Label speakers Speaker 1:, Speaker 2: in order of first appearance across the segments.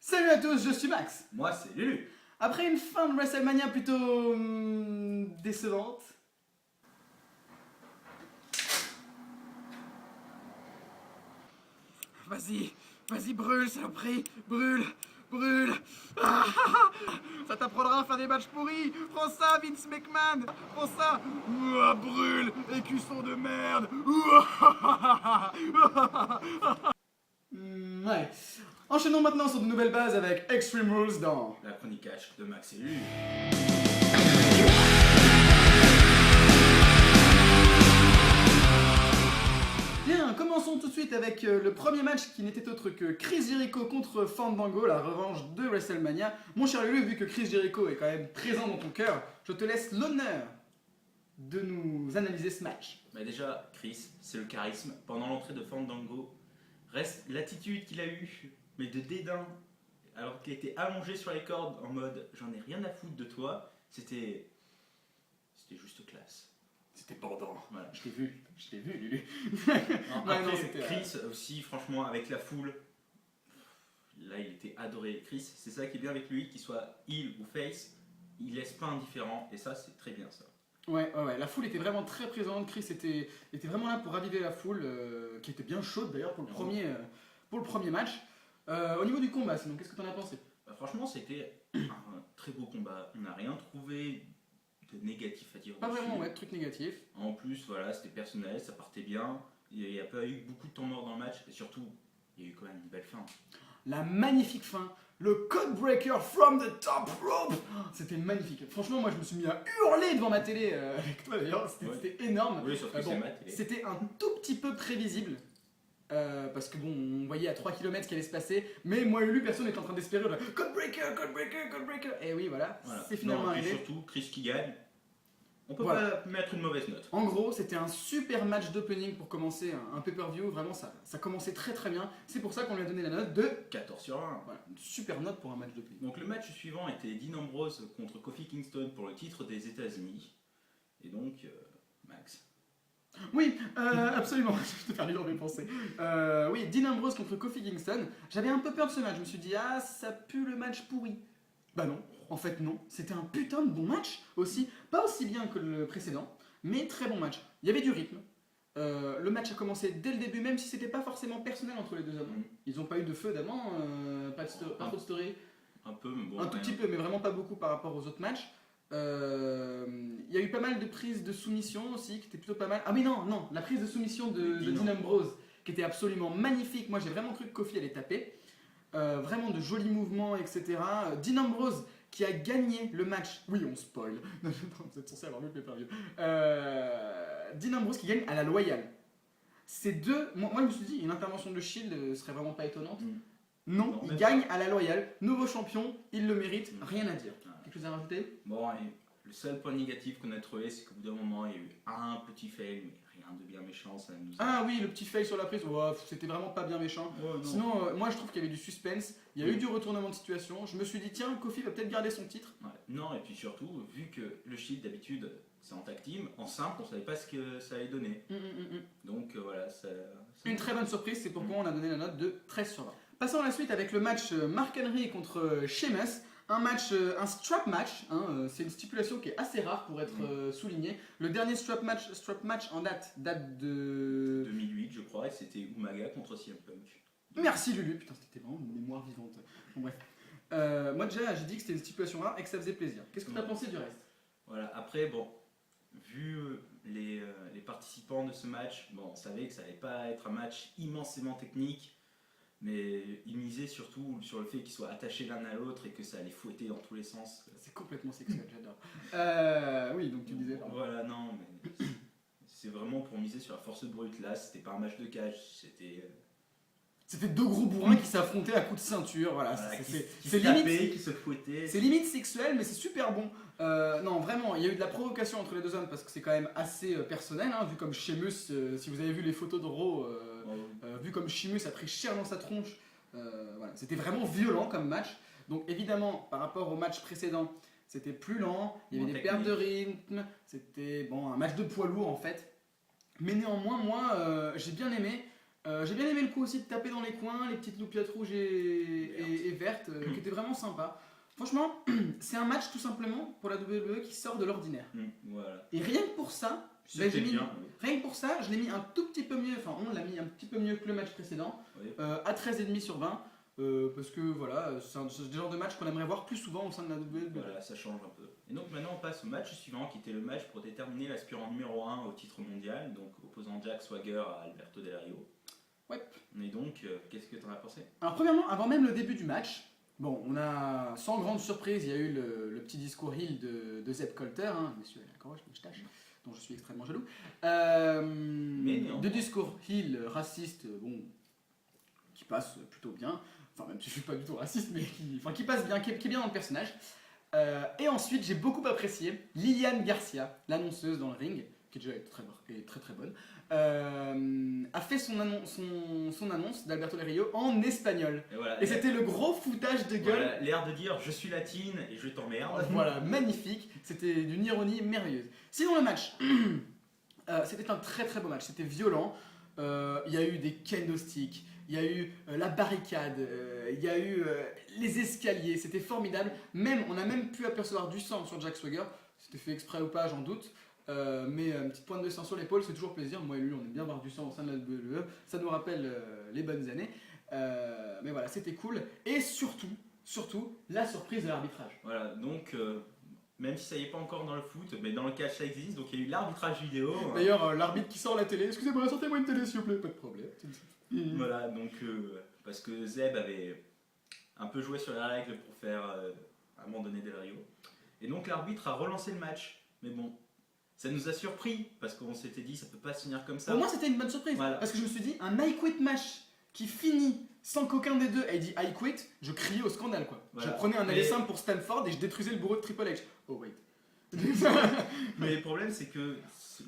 Speaker 1: Salut à tous, je suis Max.
Speaker 2: Moi, c'est Lulu.
Speaker 1: Après une fin de WrestleMania plutôt décevante,
Speaker 3: Vas-y, brûle, saloperie, brûle. Ça t'apprendra à faire des matchs pourris. Prends ça, Vince McMahon. Prends ça. Ouah, brûle, écusson de merde.
Speaker 1: ouais. Enchaînons maintenant sur de nouvelles bases avec Extreme Rules dans...
Speaker 2: La chronique H de Max et Lulu.
Speaker 1: Bien, commençons tout de suite avec le premier match qui n'était autre que Chris Jericho contre Fandango, la revanche de WrestleMania. Mon cher Lulu, vu que Chris Jericho est quand même présent dans ton cœur, je te laisse l'honneur de nous analyser ce match.
Speaker 2: Bah déjà, Chris, c'est le charisme. Pendant l'entrée de Fandango, reste l'attitude qu'il a eue, mais de dédain, alors qu'il était allongé sur les cordes en mode j'en ai rien à foutre de toi. C'était juste classe.
Speaker 1: C'était bordant.
Speaker 2: Voilà.
Speaker 1: Je t'ai vu, Lulu.
Speaker 2: Non,
Speaker 1: Ouais,
Speaker 2: après,
Speaker 1: non, c'était,
Speaker 2: Chris aussi, franchement, avec la foule, là il était adoré. Chris, c'est ça qui est bien avec lui, qu'il soit heel ou face, il laisse pas indifférent, et ça c'est très bien ça.
Speaker 1: Ouais, la foule était vraiment très présente. Chris était vraiment là pour raviver la foule, qui était bien chaude d'ailleurs pour le premier match. Au niveau du combat, sinon, qu'est-ce que t'en as pensé?
Speaker 2: Bah, franchement, c'était un très beau combat. On n'a rien trouvé de négatif à dire
Speaker 1: Pas
Speaker 2: dessus.
Speaker 1: vraiment, ouais, de trucs négatifs.
Speaker 2: En plus, voilà, c'était personnel, ça partait bien. Il n'y a pas eu beaucoup de temps mort dans le match, et surtout, il y a eu quand même une belle fin.
Speaker 1: La magnifique fin, le codebreaker from the top rope. C'était magnifique. Franchement, moi je me suis mis à hurler devant ma télé avec toi d'ailleurs. C'était énorme.
Speaker 2: Oui, sauf que c'est ma télé.
Speaker 1: C'était un tout petit peu prévisible. Parce que bon, on voyait à 3 km ce qui allait se passer, mais moi et lui, personne n'était en train d'espérer le codebreaker. Et oui, voilà. C'est finalement
Speaker 2: Non, et
Speaker 1: arrivé.
Speaker 2: surtout, Chris qui gagne, on peut
Speaker 1: Voilà.
Speaker 2: pas mettre une mauvaise note.
Speaker 1: En gros, c'était un super match d'opening pour commencer un pay-per-view. Vraiment, ça commençait très bien. C'est pour ça qu'on lui a donné la note de
Speaker 2: 14 sur 20.
Speaker 1: voilà, une super note pour un match d'opening.
Speaker 2: Donc le match suivant était Dean Ambrose contre Kofi Kingston pour le titre des États-Unis. Et donc, Max.
Speaker 1: Oui, absolument. Je te faire lire mes pensées. Oui, Dean Ambrose contre Kofi Kingston. J'avais un peu peur de ce match. Je me suis dit, ah, ça pue le match pourri. Bah non, en fait non. C'était un putain de bon match aussi. Pas aussi bien que le précédent, mais très bon match. Il y avait du rythme. Le match a commencé dès le début, même si c'était pas forcément personnel entre les deux hommes. Ils ont pas eu de feu d'avant, pas trop de story.
Speaker 2: Un peu, mais bon.
Speaker 1: Un tout petit peu, mais vraiment pas beaucoup par rapport aux autres matchs. Il y a eu pas mal de prises de soumission aussi, qui étaient plutôt pas mal. Ah mais non, la prise de soumission de Dean Ambrose, qui était absolument magnifique. Moi j'ai vraiment cru que Kofi allait taper. Vraiment de jolis mouvements, etc. Dean Ambrose qui a gagné le match. Oui, on spoil. Vous êtes censé avoir vu le pay-per-view. Dean Ambrose qui gagne à la loyale. Ces deux. Moi je me suis dit, une intervention de Shield serait vraiment pas étonnante. Non, il gagne à la loyale. Nouveau champion, il le mérite, rien à dire. Quelque chose à rajouter?
Speaker 2: Bon, et le seul point négatif qu'on a trouvé, c'est qu'au bout d'un moment, il y a eu un petit fail, mais rien de bien méchant. Ça nous a...
Speaker 1: Ah oui, le petit fail sur la prise, ouais, c'était vraiment pas bien méchant.
Speaker 2: Ouais, non.
Speaker 1: Sinon, moi je trouve qu'il y avait du suspense, il y a eu du retournement de situation. Je me suis dit, tiens, Kofi va peut-être garder son titre.
Speaker 2: Ouais. Non, et puis surtout, vu que le Shield d'habitude c'est en tag team, en simple, on savait pas ce que ça allait donner. Donc voilà, ça...
Speaker 1: Une très bonne surprise, c'est pourquoi on a donné la note de 13 sur 20. Passons à la suite avec le match Mark Henry contre Sheamus. Un match, un strap match, hein, c'est une stipulation qui est assez rare pour être soulignée. Le dernier strap match en date de...
Speaker 2: 2008, je crois, et c'était Umaga contre CM Punk.
Speaker 1: Merci Lulu, putain c'était vraiment une mémoire vivante. Bon bref. Moi déjà j'ai dit que c'était une stipulation rare et que ça faisait plaisir. Qu'est-ce que tu as pensé du reste?
Speaker 2: Voilà, après bon, vu les participants de ce match, bon, on savait que ça allait pas être un match immensément technique, mais ils misaient surtout sur le fait qu'ils soient attachés l'un à l'autre et que ça allait fouetter dans tous les sens.
Speaker 1: C'est complètement sexuel, j'adore. Oui, donc tu disais, pardon.
Speaker 2: Voilà, non, mais c'est vraiment pour miser sur la force brute. Là, c'était pas un match de cage, c'était...
Speaker 1: C'était deux gros bourrins qui s'affrontaient à coups de ceinture, voilà.
Speaker 2: C'est limite, qui se fouettaient.
Speaker 1: C'est limite sexuel, mais c'est super bon. Non, vraiment, il y a eu de la provocation entre les deux hommes parce que c'est quand même assez personnel, hein, vu comme Sheamus, si vous avez vu les photos de Raw, vu comme Sheamus a pris cher dans sa tronche, voilà. C'était vraiment violent comme match. Donc évidemment, par rapport au match précédent, c'était plus lent, il y avait des pertes de rythme, c'était bon, un match de poids lourd en fait. Mais néanmoins, moi, j'ai bien aimé. J'ai bien aimé le coup aussi de taper dans les coins, les petites loupiottes rouges et vertes. ouverte, qui était vraiment sympa. Franchement, c'est un match tout simplement pour la WWE qui sort de l'ordinaire.
Speaker 2: Voilà.
Speaker 1: Et rien que pour ça,
Speaker 2: C'était
Speaker 1: j'ai mis-
Speaker 2: bien.
Speaker 1: rien que pour ça, je l'ai mis un tout petit peu mieux, enfin on l'a mis un petit peu mieux que le match précédent,
Speaker 2: Oui.
Speaker 1: à 13,5 sur 20. Parce que voilà, c'est des genres de matchs qu'on aimerait voir plus souvent au sein de la WWE.
Speaker 2: Voilà, ça change un peu. Et donc maintenant on passe au match suivant qui était le match pour déterminer l'aspirant numéro 1 au titre mondial, donc opposant Jack Swagger à Alberto Del Rio.
Speaker 1: Ouais.
Speaker 2: Et donc, qu'est-ce que t'en as pensé?
Speaker 1: Alors premièrement, avant même le début du match, bon, on a, sans grande surprise, il y a eu le petit discours heel de Zeb Colter, hein, monsieur à la coroche, moustache, dont je suis extrêmement jaloux.
Speaker 2: non.
Speaker 1: De discours heel raciste, bon, qui passe plutôt bien, enfin même si je suis pas du tout raciste, mais qui passe bien, qui est bien dans le personnage. Et ensuite, j'ai beaucoup apprécié Liliane Garcia, l'annonceuse dans le ring, qui déjà est très bonne, a fait son annonce d'Alberto Del Rio en espagnol.
Speaker 2: Et voilà.
Speaker 1: Et c'était le gros foutage de gueule.
Speaker 2: Voilà, l'air de dire je suis latine et je t'emmerde.
Speaker 1: Voilà, magnifique. C'était d'une ironie merveilleuse. Sinon, le match, c'était un très beau match. C'était violent. Il y a eu des kendo sticks, il y a eu la barricade, il y a eu les escaliers. C'était formidable. On a même pu apercevoir du sang sur Jack Swagger. C'était fait exprès ou pas, j'en doute. Mais une petite pointe de sang sur l'épaule, c'est toujours plaisir. Moi et lui, on aime bien voir du sang au sein de la WWE. Ça nous rappelle les bonnes années. Mais voilà, c'était cool. Et surtout, la surprise de l'arbitrage.
Speaker 2: Voilà, donc même si ça y est pas encore dans le foot, mais dans le catch ça existe, donc il y a eu l'arbitrage vidéo.
Speaker 1: D'ailleurs, l'arbitre qui sort la télé, excusez-moi, sortez-moi une télé s'il vous plaît, pas de problème.
Speaker 2: Voilà, donc parce que Zeb avait un peu joué sur les règles pour faire abandonner Del Rio. Et donc l'arbitre a relancé le match. Mais bon, ça nous a surpris parce qu'on s'était dit ça peut pas se finir comme ça.
Speaker 1: Pour moi, c'était une bonne surprise.
Speaker 2: Voilà.
Speaker 1: Parce que je me suis dit, un I quit match qui finit sans qu'aucun des deux ait dit I quit, je criais au scandale quoi.
Speaker 2: Voilà.
Speaker 1: Je prenais un aller
Speaker 2: Mais-
Speaker 1: simple pour Stanford et je détruisais le bureau de Triple H. Oh wait.
Speaker 2: Mais le problème c'est que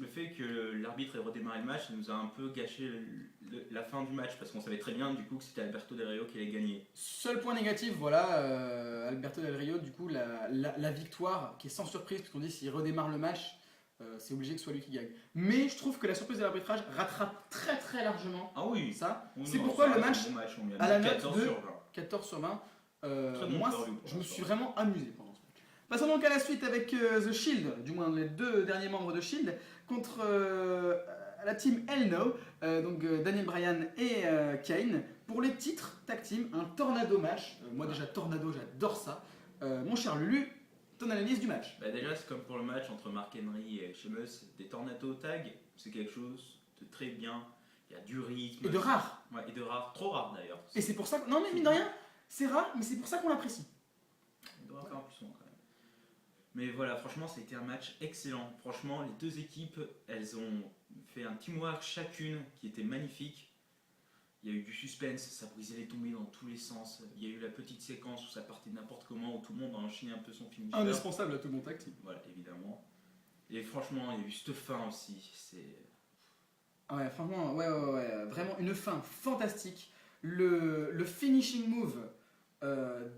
Speaker 2: le fait que l'arbitre ait redémarré le match, ça nous a un peu gâché la fin du match parce qu'on savait très bien du coup que c'était Alberto Del Rio qui allait gagner.
Speaker 1: Seul point négatif, voilà, Alberto Del Rio, du coup, la victoire qui est sans surprise, parce qu'on dit s'il redémarre le match, c'est obligé que ce soit lui qui gagne. Mais je trouve que la surprise de l'arbitrage rattrape très largement
Speaker 2: Ah oui.
Speaker 1: ça.
Speaker 2: Oh
Speaker 1: C'est
Speaker 2: non,
Speaker 1: pourquoi
Speaker 2: ça
Speaker 1: le
Speaker 2: reste
Speaker 1: match,
Speaker 2: un bon match, on lui a
Speaker 1: à la
Speaker 2: mis
Speaker 1: note
Speaker 2: 14
Speaker 1: de-
Speaker 2: sur 20.
Speaker 1: 14 sur 20,
Speaker 2: Très bon
Speaker 1: moi,
Speaker 2: score, lui, pour
Speaker 1: je me
Speaker 2: l'instant.
Speaker 1: suis vraiment amusé pendant ce match. Passons donc à la suite avec The Shield, du moins les deux derniers membres de Shield, contre la team Hell No, donc Daniel Bryan et Kane, pour les titres tag team, un tornado match. Moi déjà tornado, j'adore ça. Mon cher Lulu, ton analyse du match.
Speaker 2: Bah déjà, c'est comme pour le match entre Mark Henry et Sheamus, des tornado tag, c'est quelque chose de très bien. Il y a du rythme.
Speaker 1: Et de rare.
Speaker 2: Ouais, et de rare, trop rare d'ailleurs.
Speaker 1: Et c'est pour ça que... Non mais mine de rien, c'est rare, mais c'est pour ça qu'on l'apprécie.
Speaker 2: Il doit en faire plus souvent quand même. Mais voilà, franchement, ça a été un match excellent. Franchement, les deux équipes, elles ont fait un teamwork chacune qui était magnifique. Il y a eu du suspense, ça brisait les tombées dans tous les sens. Il y a eu la petite séquence où ça partait n'importe comment, où tout le monde a enchaîné un peu son finisher.
Speaker 1: Indispensable à tout mon tag team.
Speaker 2: Voilà, évidemment. Et franchement, il y a eu cette fin aussi. C'est...
Speaker 1: Ah ouais, franchement, ouais, vraiment une fin fantastique. Le finishing move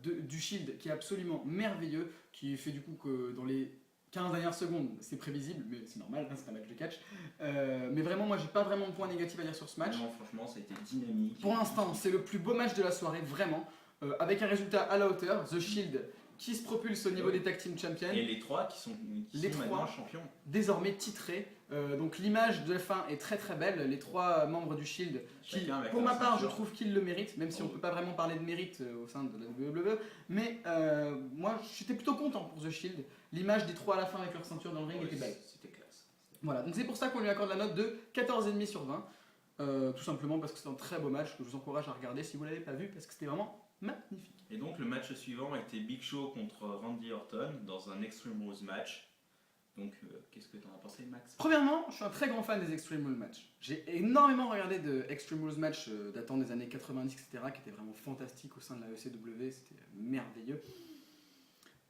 Speaker 1: du Shield qui est absolument merveilleux, qui fait du coup que dans les 15 dernières secondes, c'est prévisible, mais c'est normal, hein, c'est un match de catch. Mais vraiment, moi, j'ai pas vraiment de point négatif à dire sur ce match.
Speaker 2: Non, franchement, ça a été dynamique.
Speaker 1: Pour l'instant, c'est le plus beau match de la soirée, vraiment, avec un résultat à la hauteur. The Shield qui se propulse au niveau
Speaker 2: Ouais.
Speaker 1: des Tag Team Champions,
Speaker 2: Et les trois qui sont
Speaker 1: Les
Speaker 2: maintenant
Speaker 1: trois.
Speaker 2: champions.
Speaker 1: désormais titrés. Donc l'image de la fin est très belle. Les trois membres du Shield, qui,
Speaker 2: Chacun avec
Speaker 1: pour
Speaker 2: leur
Speaker 1: ma part, je
Speaker 2: ceinture.
Speaker 1: trouve qu'ils le méritent, même si on
Speaker 2: Oui.
Speaker 1: peut pas vraiment parler de mérite au sein de la WWE. Mais moi, j'étais plutôt content pour The Shield. L'image des trois à la fin avec leur ceinture dans le ring
Speaker 2: Ouais,
Speaker 1: était belle.
Speaker 2: C'était classe.
Speaker 1: Voilà, donc c'est pour ça qu'on lui accorde la note de 14,5 sur 20. Tout simplement parce que c'est un très beau match que je vous encourage à regarder si vous l'avez pas vu, parce que c'était vraiment magnifique.
Speaker 2: Et donc le match suivant était Big Show contre Randy Orton dans un Extreme Rules match. Donc qu'est-ce que t'en as pensé, Max?
Speaker 1: Premièrement, je suis un très grand fan des Extreme Rules match. J'ai énormément regardé de Extreme Rules match datant des années 90, etc., qui étaient vraiment fantastiques au sein de la ECW, c'était merveilleux.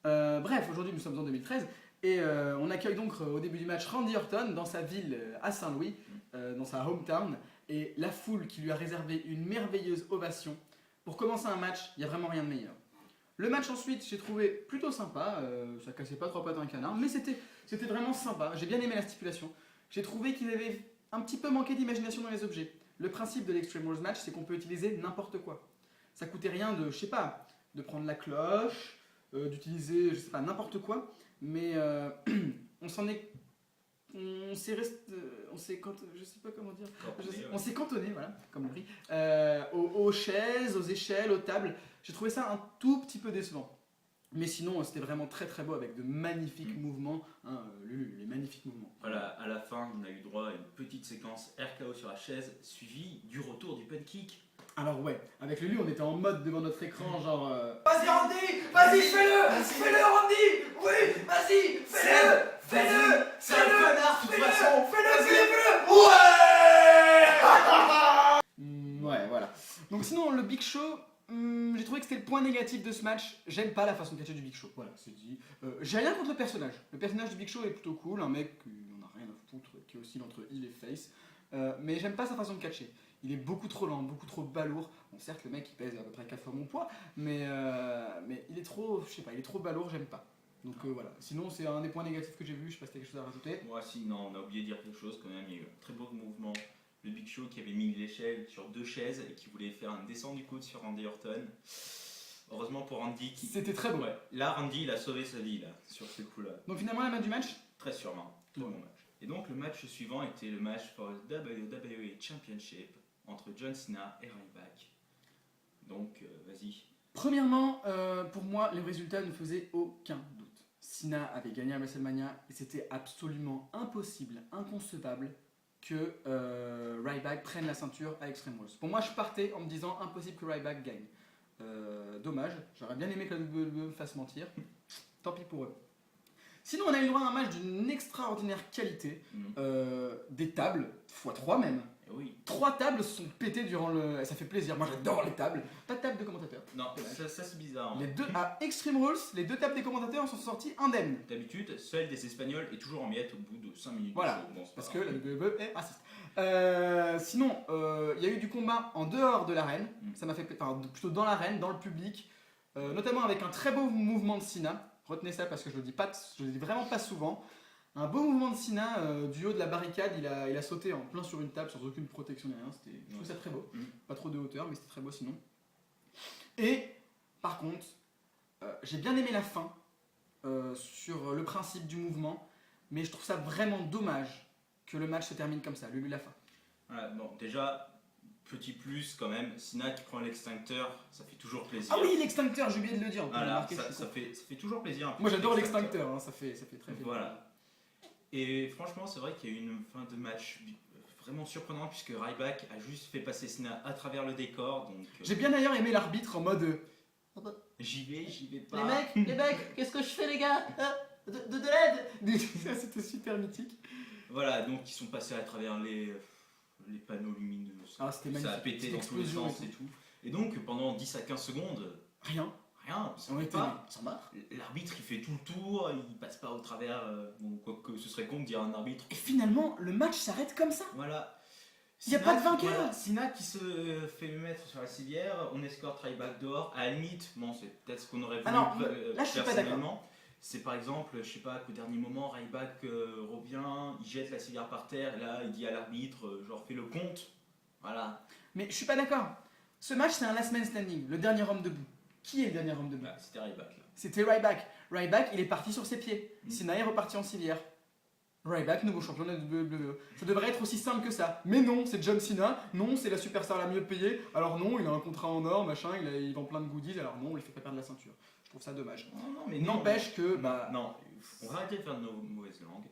Speaker 1: Bref, aujourd'hui nous sommes en 2013 et on accueille donc au début du match Randy Orton dans sa ville à Saint-Louis, dans sa hometown, et la foule qui lui a réservé une merveilleuse ovation. Pour commencer un match, il n'y a vraiment rien de meilleur. Le match ensuite, j'ai trouvé plutôt sympa, ça cassait pas trois pattes à un canard, mais c'était vraiment sympa, j'ai bien aimé la stipulation. J'ai trouvé qu'ils avaient un petit peu manqué d'imagination dans les objets. Le principe de l'Extreme Rules match, c'est qu'on peut utiliser n'importe quoi. Ça coûtait rien de, je sais pas, de prendre la cloche, d'utiliser, je sais pas, n'importe quoi, mais on s'en est... On s'est je sais pas comment dire. On s'est cantonné, voilà, comme le riz, aux chaises, aux échelles, aux tables. J'ai trouvé ça un tout petit peu décevant. Mais sinon, c'était vraiment très très beau avec de magnifiques mouvements, hein, les magnifiques mouvements.
Speaker 2: Voilà, à la fin, on a eu droit à une petite séquence RKO sur la chaise, suivie du retour du pun kick.
Speaker 1: Alors ouais, avec Lulu, on était en mode devant notre écran, genre...
Speaker 4: Vas-y Randy, vas-y fais-le, fais-le Randy, oui, vas-y, fais-le, fais-le,
Speaker 2: C'est un connard, de toute façon.
Speaker 4: fais-le, ouais.
Speaker 1: Ouais, voilà. Donc sinon, le Big Show, j'ai trouvé que c'était le point négatif de ce match. J'aime pas la façon de catcher du Big Show, voilà, c'est dit. J'ai rien contre le personnage. Le personnage du Big Show est plutôt cool, un mec qui n'en a rien à foutre, qui oscille entre heel et face. Mais j'aime pas sa façon de catcher. Il est beaucoup trop lent, beaucoup trop balourd. Bon, certes, le mec il pèse à peu près 4 fois mon poids, mais il est trop, je sais pas, il est trop balourd, j'aime pas. Donc voilà. Sinon, c'est un des points négatifs que j'ai vu. Je sais pas si t'as quelque chose à rajouter.
Speaker 2: Moi, si, non, on a oublié de dire quelque chose quand même. Il y a eu un très beau mouvement. Le Big Show qui avait mis l'échelle sur 2 chaises et qui voulait faire un descend du coude sur Randy Orton. Heureusement pour Randy qui.
Speaker 1: C'était très beau.
Speaker 2: Ouais, là, Randy il a sauvé sa vie là, sur ce coup-là.
Speaker 1: Donc finalement, la main du match.
Speaker 2: Très sûrement. Très bon match. Et donc, le match suivant était le match pour le WWE Championship entre John Cena et Ryback. Donc, vas-y.
Speaker 1: Premièrement, pour moi, les résultats ne faisaient aucun doute. Cena avait gagné à WrestleMania et c'était absolument impossible, inconcevable que Ryback prenne la ceinture à Extreme Rules. Pour moi, je partais en me disant impossible que Ryback gagne. Dommage, j'aurais bien aimé que la WWE me fasse mentir. Tant pis pour eux. Sinon, on a eu le droit à un match d'une extraordinaire qualité. Des tables, x3 même.
Speaker 2: Et oui.
Speaker 1: 3 tables se sont pétées durant le... Ça fait plaisir, moi j'adore les tables. Pas de table de commentateurs.
Speaker 2: Non, ça c'est bizarre. Hein.
Speaker 1: Les deux, à Extreme Rules, les 2 tables des commentateurs sont sortis indemnes.
Speaker 2: D'habitude, celle des Espagnols est toujours en miettes au bout de 5 minutes.
Speaker 1: Voilà,
Speaker 2: de show. Bon, c'est pas
Speaker 1: parce que
Speaker 2: grave.
Speaker 1: la WWE est raciste. Sinon, il y a eu du combat en dehors de l'arène. Ça m'a fait... Enfin, plutôt dans l'arène, dans le public. Notamment avec un très beau mouvement de Cena. Retenez ça parce que je le dis vraiment pas souvent. Un beau mouvement de Cena du haut de la barricade, il a sauté en plein sur une table sans aucune protection ni rien. Je trouve ça très beau. Pas trop de hauteur, mais c'était très beau sinon. Et par contre, j'ai bien aimé la fin sur le principe du mouvement, mais je trouve ça vraiment dommage que le match se termine comme ça, la fin.
Speaker 2: Voilà, bon, déjà, petit plus quand même, Cena qui prend l'extincteur, ça fait toujours plaisir.
Speaker 1: Ah oui, l'extincteur, j'ai oublié de le dire.
Speaker 2: Voilà, ça fait toujours plaisir.
Speaker 1: Moi j'adore l'extincteur, hein, ça fait très plaisir.
Speaker 2: Voilà. Et franchement, c'est vrai qu'il y a eu une fin de match vraiment surprenante puisque Ryback a juste fait passer Cena à travers le décor. Donc
Speaker 1: j'ai bien d'ailleurs aimé l'arbitre en mode
Speaker 2: j'y vais pas.
Speaker 4: Les mecs, qu'est-ce que je fais les gars de l'aide.
Speaker 1: C'était super mythique.
Speaker 2: Voilà, donc ils sont passés à travers les panneaux lumineux.
Speaker 1: Ah, c'était magnifique.
Speaker 2: Ça a pété
Speaker 1: Cette
Speaker 2: dans tous les
Speaker 1: explosion
Speaker 2: sens et tout. Et donc pendant 10 à 15 secondes,
Speaker 1: Rien.
Speaker 2: ça
Speaker 1: On
Speaker 2: fait
Speaker 1: était
Speaker 2: pas.
Speaker 1: sans barre.
Speaker 2: L'arbitre il fait tout le tour, il passe pas au travers. Bon, quoique ce serait con de dire un arbitre.
Speaker 1: Et finalement, le match s'arrête comme ça.
Speaker 2: Voilà.
Speaker 1: Y a
Speaker 2: Cena
Speaker 1: pas de
Speaker 2: qui-
Speaker 1: vainqueur.
Speaker 2: voilà, Cena qui se fait mettre sur la civière, on escorte Ryback dehors. À la limite, bon, c'est peut-être ce qu'on aurait voulu
Speaker 1: Alors, là, je suis pas
Speaker 2: personnellement. C'est par exemple, je sais pas, qu'au dernier moment, Ryback revient, il jette la civière par terre, et là, il dit à l'arbitre, genre, fais le compte. Voilà.
Speaker 1: Mais je suis pas d'accord. Ce match, c'est un last man standing, le dernier homme debout. Qui est le dernier homme debout?
Speaker 2: Bah, c'était Ryback là.
Speaker 1: C'était Ryback. Ryback, il est parti sur ses pieds.
Speaker 2: Mm.
Speaker 1: Cena est reparti en civière. Ryback, nouveau champion de la WWE. Ça devrait être aussi simple que ça. Mais non, c'est John Cena. Non, c'est la superstar la mieux payée. Alors non, il a un contrat en or, machin, il vend plein de goodies. Alors non, on lui fait pas perdre la ceinture. Je trouve ça dommage.
Speaker 2: Non, mais
Speaker 1: N'empêche que, bah,
Speaker 2: Non, on va arrêter de faire de nos mauvaises langues.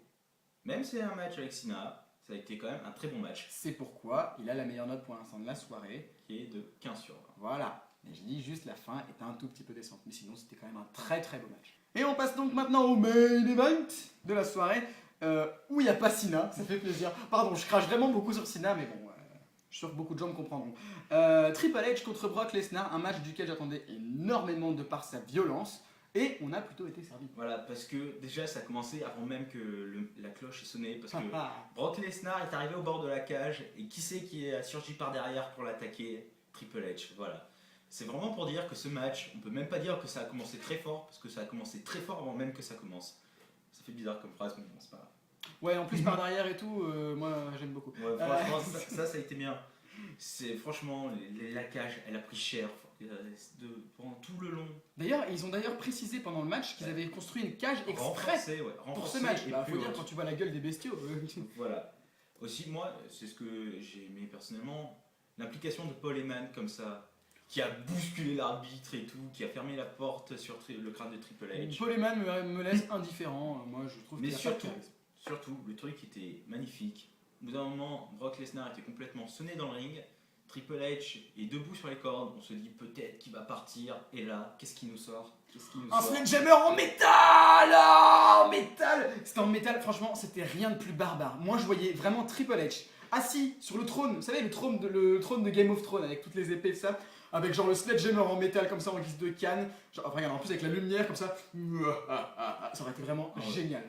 Speaker 2: Même si c'est un match avec Cena, ça a été quand même un très bon match,
Speaker 1: c'est pourquoi il a la meilleure note pour l'instant de la soirée.
Speaker 2: qui est de 15 sur 20.
Speaker 1: Voilà. Mais je dis juste la fin était un tout petit peu décente. Mais sinon, c'était quand même un très très beau match. Et on passe donc maintenant au main event de la soirée. Où il n'y a pas Cena, ça fait plaisir. Pardon, je crache vraiment beaucoup sur Cena, mais bon, je suis sûr que beaucoup de gens me comprendront. Triple H contre Brock Lesnar, un match duquel j'attendais énormément de par sa violence. Et on a plutôt été servi.
Speaker 2: Voilà, parce que déjà ça a commencé avant même que la cloche ait sonné, parce que
Speaker 1: Ah,
Speaker 2: Brock Lesnar est arrivé au bord de la cage, et qui c'est qui a surgi par derrière pour l'attaquer? Triple H, voilà. C'est vraiment pour dire que ce match, on peut même pas dire que ça a commencé très fort, parce que ça a commencé très fort avant même que ça commence. Ça fait bizarre comme phrase, mais bon, c'est pas grave.
Speaker 1: ouais, en plus par derrière et tout, moi j'aime beaucoup.
Speaker 2: Ouais, franchement, ça a été bien. C'est franchement, la cage, elle a pris cher. pendant tout le long.
Speaker 1: D'ailleurs, ils ont d'ailleurs précisé pendant le match qu'ils avaient construit une cage exprès
Speaker 2: Renforcé, ouais,
Speaker 1: pour
Speaker 2: renforcé
Speaker 1: ce match.
Speaker 2: et
Speaker 1: Bah,
Speaker 2: plus
Speaker 1: faut dire,
Speaker 2: haute.
Speaker 1: quand tu vois la gueule des bestiaux.
Speaker 2: Voilà. Aussi, moi, c'est ce que j'ai aimé personnellement, l'implication de Paul Heyman comme ça, qui a bousculé l'arbitre et tout, qui a fermé la porte sur le crâne de Triple H.
Speaker 1: Paul Heyman me laisse indifférent. Moi, je trouve
Speaker 2: Mais
Speaker 1: qu'il y a pas de
Speaker 2: surtout,
Speaker 1: charisme.
Speaker 2: surtout, le truc était magnifique. Au bout d'un moment, Brock Lesnar était complètement sonné dans le ring. Triple H est debout sur les cordes. On se dit peut-être qu'il va partir. Et là, qu'est-ce qui nous sort?
Speaker 1: Un sledgehammer en métal, ah, en métal. C'était en métal, franchement, c'était rien de plus barbare. Moi, je voyais vraiment Triple H assis sur le trône, vous savez, le trône de Game of Thrones avec toutes les épées et tout ça, avec genre le sledgehammer en métal comme ça en guise de canne. Genre, enfin, regarde, en plus avec la lumière comme ça, ça aurait été vraiment génial.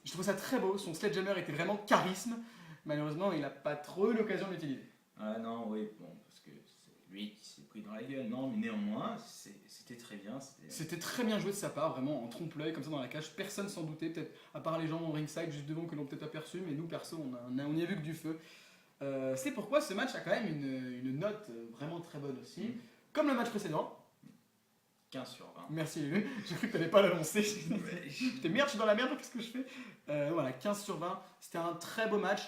Speaker 1: Je trouve ça très beau. Son sledgehammer était vraiment charisme. Malheureusement, il n'a pas trop eu l'occasion de l'utiliser.
Speaker 2: Ah non, oui, bon, parce que c'est lui qui s'est pris dans la gueule. Non, mais néanmoins, c'était très bien.
Speaker 1: C'était très bien joué de sa part, vraiment en trompe-l'œil comme ça dans la cage. Personne s'en doutait, peut-être à part les gens au ringside juste devant que l'ont peut-être aperçu, mais nous perso, on y a vu que du feu. C'est pourquoi ce match a quand même une note vraiment très bonne aussi. Comme le match précédent.
Speaker 2: 15 sur 20.
Speaker 1: Merci Lulu, j'ai cru que t'allais pas l'annoncer. J'étais merde, je suis dans la merde, qu'est-ce que je fais? Voilà, 15 sur 20. C'était un très beau match.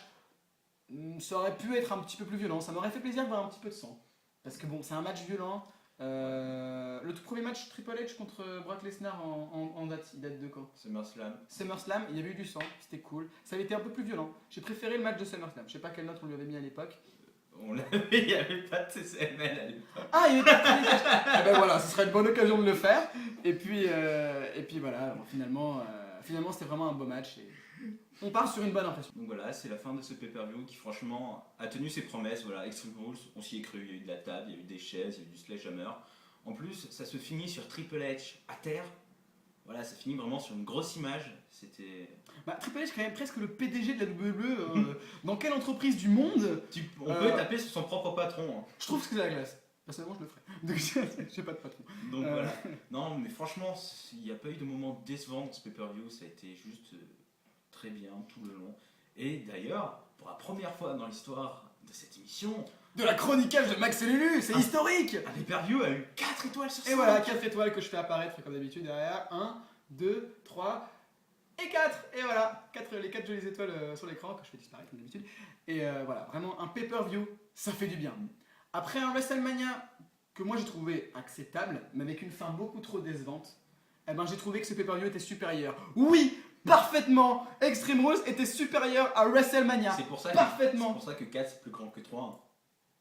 Speaker 1: Ça aurait pu être un petit peu plus violent. Ça m'aurait fait plaisir de voir un petit peu de sang. Parce que bon, c'est un match violent. Le tout premier match Triple H contre Brock Lesnar en date, il date de quand? SummerSlam, il y avait eu du sang, c'était cool. Ça avait été un peu plus violent. J'ai préféré le match de SummerSlam. Je sais pas quelle note on lui avait mis à l'époque.
Speaker 2: Il n'y avait pas de CCML à l'époque.
Speaker 1: Ah, il y avait pas de télécast. Eh ben voilà, ce serait une bonne occasion de le faire. Et puis voilà, alors, finalement c'était vraiment un beau match. Et on part sur une bonne impression.
Speaker 2: Donc voilà, c'est la fin de ce pay-per-view qui franchement a tenu ses promesses. Voilà, Extreme Rules, on s'y est cru. Il y a eu de la table, il y a eu des chaises, il y a eu du sledgehammer. En plus, ça se finit sur Triple H à terre. Voilà, ça finit vraiment sur une grosse image. C'était.
Speaker 1: Bah, Triple H, quand même presque le PDG de la WWE. Dans quelle entreprise du monde?
Speaker 2: On peut taper sur son propre patron. Hein.
Speaker 1: Je trouve que c'est la glace. Personnellement, je le ferais. Donc, j'ai pas de patron.
Speaker 2: Donc voilà. Non, mais franchement, il n'y a pas eu de moment décevant dans ce pay-per-view. Ça a été juste très bien tout le long. Et d'ailleurs, pour la première fois dans l'histoire de cette émission,
Speaker 1: de la chroniquage de Max et Lulu, c'est historique!
Speaker 2: un pay-per-view a eu 4 étoiles sur 5.
Speaker 1: Et voilà, 4 étoiles que je fais apparaître comme d'habitude derrière. 1, 2, 3 et 4. Et voilà, les 4 jolies étoiles sur l'écran que je fais disparaître comme d'habitude. Et voilà, vraiment un pay-per-view, ça fait du bien. Après un WrestleMania que moi j'ai trouvé acceptable, mais avec une fin beaucoup trop décevante, eh ben j'ai trouvé que ce pay-per-view était supérieur. Oui, parfaitement, Extreme Rules était supérieur à WrestleMania.
Speaker 2: C'est pour ça
Speaker 1: Parfaitement.
Speaker 2: que 4 c'est plus grand que 3.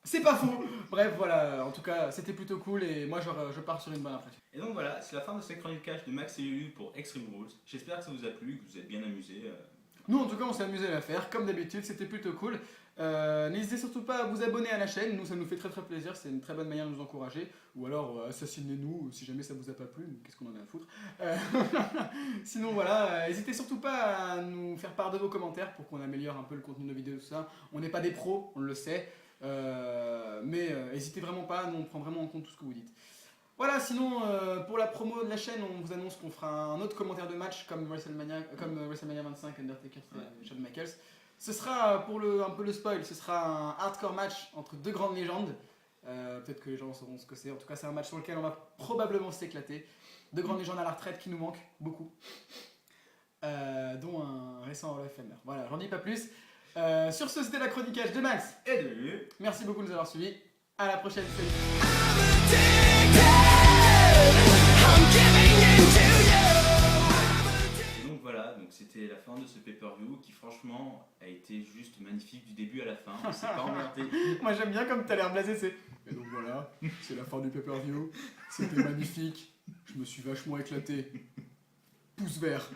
Speaker 1: C'est pas faux. Bref, voilà, en tout cas, c'était plutôt cool et moi je pars sur une bonne impression.
Speaker 2: Et donc voilà, c'est la fin de ce chroniquage de Max et Lulu pour Extreme Rules. J'espère que ça vous a plu, que vous êtes bien amusés.
Speaker 1: Nous, en tout cas, on s'est amusé à la faire, comme d'habitude, c'était plutôt cool. N'hésitez surtout pas à vous abonner à la chaîne, nous ça nous fait très plaisir, c'est une très bonne manière de nous encourager. Ou alors assassinez-nous si jamais ça vous a pas plu, qu'est-ce qu'on en a à foutre. Sinon voilà, n'hésitez surtout pas à nous faire part de vos commentaires pour qu'on améliore un peu le contenu de nos vidéos, tout ça. On n'est pas des pros, on le sait, mais n'hésitez vraiment pas, nous on prend vraiment en compte tout ce que vous dites. Voilà, sinon pour la promo de la chaîne, on vous annonce qu'on fera un autre commentaire de match comme WrestleMania 25, Undertaker, Shawn Michaels. Ce sera, pour un peu le spoil, ce sera un hardcore match entre deux grandes légendes. Peut-être que les gens sauront ce que c'est. En tout cas, c'est un match sur lequel on va probablement s'éclater. Deux grandes légendes à la retraite qui nous manquent beaucoup. Dont un récent Hall of Famer. Voilà, j'en dis pas plus. Sur ce, c'était la chroniquage de Max
Speaker 2: Et de Lulu.
Speaker 1: Merci beaucoup de nous avoir suivis. À la prochaine. Salut.
Speaker 2: Et donc voilà, donc c'était la fin de ce pay-per-view qui franchement a été juste magnifique du début à la fin. On s'est pas emmerdé.
Speaker 1: Moi j'aime bien comme t'as l'air blasé, c'est. Et donc voilà, c'est la fin du pay-per-view. C'était magnifique. Je me suis vachement éclaté. Pouce vert.